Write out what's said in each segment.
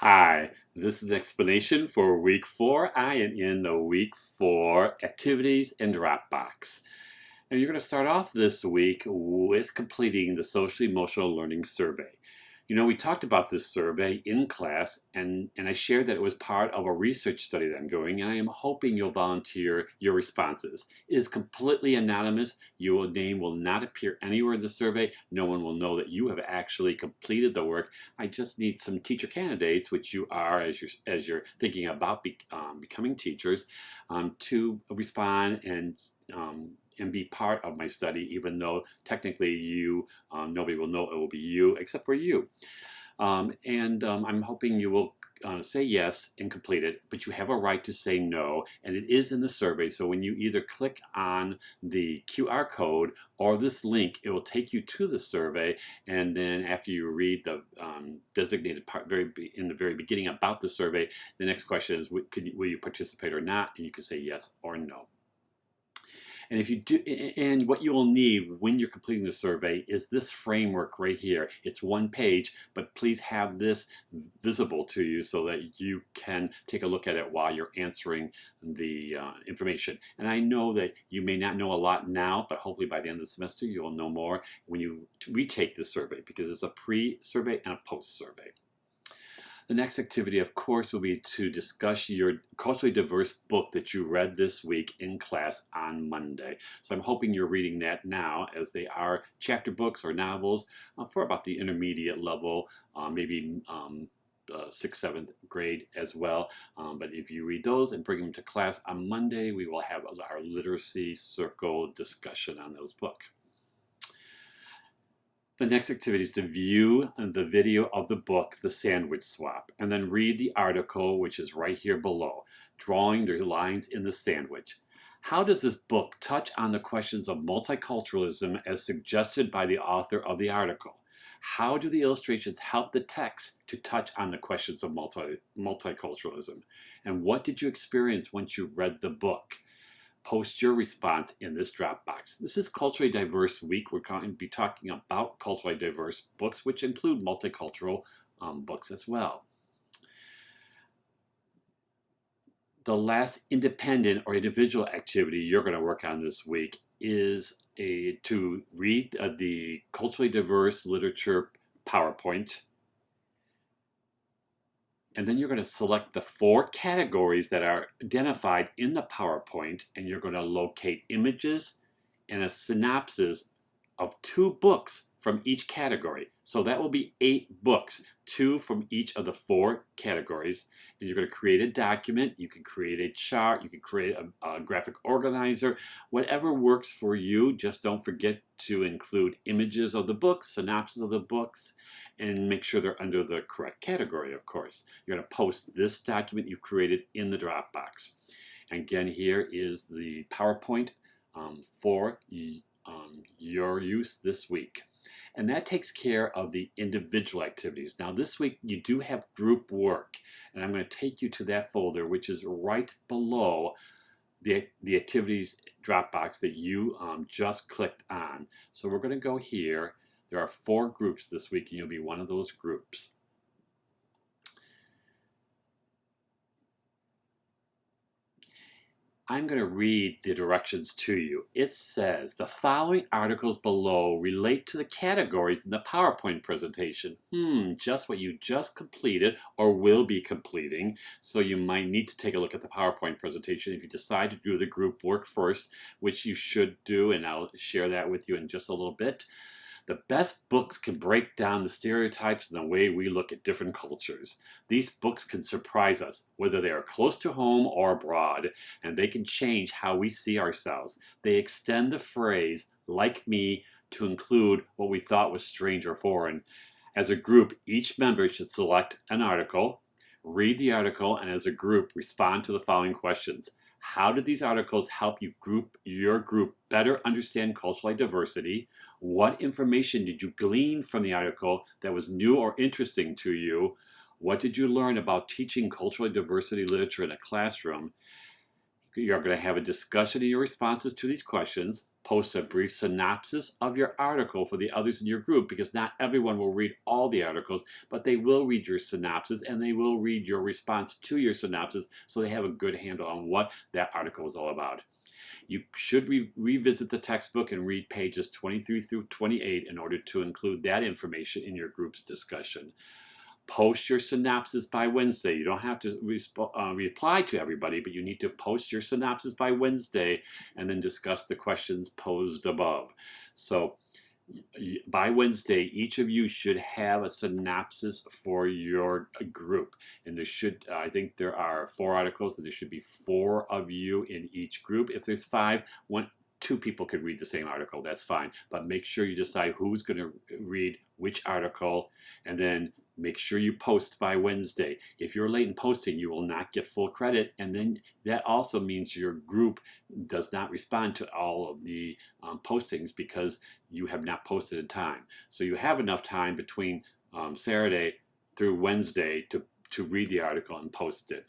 Hi, this is an explanation for week 4. I am in the week 4 activities and Dropbox. And you're going to start off this week with completing the social emotional learning survey. You know, we talked about this survey in class, and I shared that it was part of a research study that I'm doing, and I am hoping you'll volunteer your responses. It is completely anonymous. Your name will not appear anywhere in the survey. No one will know that you have actually completed the work. I just need some teacher candidates, which you are as you're thinking about becoming teachers, to respond and be part of my study, even though technically nobody will know it will be you except for you. I'm hoping you will say yes and complete it, but you have a right to say no, and it is in the survey. So when you either click on the QR code or this link, it will take you to the survey, and then after you read the designated part in the very beginning about the survey, the next question is, will you participate or not? And you can say yes or no. And if you do, and what you will need when you're completing the survey is this framework right here. It's one page, but please have this visible to you so that you can take a look at it while you're answering the information. And I know that you may not know a lot now, but hopefully by the end of the semester you'll know more when you retake the survey, because it's a pre-survey and a post-survey. The next activity, of course, will be to discuss your culturally diverse book that you read this week in class on Monday. So I'm hoping you're reading that now, as they are chapter books or novels for about the intermediate level, maybe 6th, 7th grade as well. But if you read those and bring them to class on Monday, we will have our literacy circle discussion on those books. The next activity is to view the video of the book, The Sandwich Swap, and then read the article, which is right here below, drawing the lines in the sandwich. How does this book touch on the questions of multiculturalism as suggested by the author of the article? How do the illustrations help the text to touch on the questions of multiculturalism? And what did you experience once you read the book? Post your response in this Dropbox. This is Culturally Diverse Week. We're going to be talking about culturally diverse books, which include multicultural books as well. The last independent or individual activity you're going to work on this week is to read the Culturally Diverse Literature PowerPoint. And then you're going to select the 4 categories that are identified in the PowerPoint, and you're going to locate images and a synopsis of 2 books from each category. So that will be 8 books, 2 from each of the 4 categories. And you're going to create a document. You can create a chart. You can create a graphic organizer. Whatever works for you. Just don't forget to include images of the books, synopsis of the books, and make sure they're under the correct category, of course. You're going to post this document you've created in the Dropbox. And again, here is the PowerPoint for your use this week. And that takes care of the individual activities. Now this week you do have group work, and I'm going to take you to that folder, which is right below the activities Dropbox that you just clicked on. So we're going to go here. There are 4 groups this week, and you'll be one of those groups. I'm going to read the directions to you. It says, the following articles below relate to the categories in the PowerPoint presentation. Just what you just completed or will be completing. So you might need to take a look at the PowerPoint presentation if you decide to do the group work first, which you should do, and I'll share that with you in just a little bit. The best books can break down the stereotypes and the way we look at different cultures. These books can surprise us, whether they are close to home or abroad, and they can change how we see ourselves. They extend the phrase, like me, to include what we thought was strange or foreign. As a group, each member should select an article, read the article, and as a group, respond to the following questions. How did these articles help your group better understand cultural diversity? What information did you glean from the article that was new or interesting to you? What did you learn about teaching cultural diversity literature in a classroom? You're going to have a discussion of your responses to these questions. Post a brief synopsis of your article for the others in your group, because not everyone will read all the articles, but they will read your synopsis and they will read your response to your synopsis, so they have a good handle on what that article is all about. You should revisit the textbook and read pages 23 through 28 in order to include that information in your group's discussion. Post your synopsis by Wednesday. You don't have to reply to everybody, but you need to post your synopsis by Wednesday and then discuss the questions posed above. So by Wednesday, each of you should have a synopsis for your group. And there should, I think there are 4 articles, and there should be 4 of you in each group. If there's 5, 2 people could read the same article, that's fine. But make sure you decide who's going to read which article, and then make sure you post by Wednesday. If you're late in posting, you will not get full credit, and then that also means your group does not respond to all of the postings because you have not posted in time. So you have enough time between Saturday through Wednesday to read the article and post it.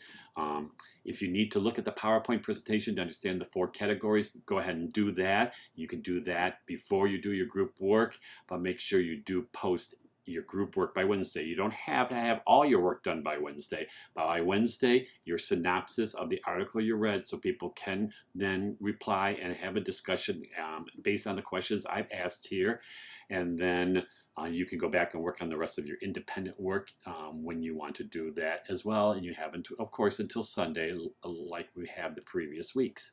If you need to look at the PowerPoint presentation to understand the 4 categories, go ahead and do that. You can do that before you do your group work, but make sure you do post your group work by Wednesday. You don't have to have all your work done by Wednesday. By Wednesday, your synopsis of the article you read, so people can then reply and have a discussion based on the questions I've asked here. And then you can go back and work on the rest of your independent work when you want to do that as well. And you have, of course, until Sunday, like we have the previous weeks.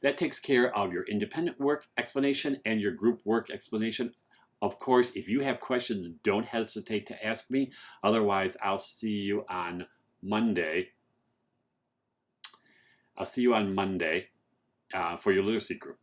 That takes care of your independent work explanation and your group work explanation. Of course, if you have questions, don't hesitate to ask me. Otherwise, I'll see you on Monday. I'll see you on Monday for your literacy group.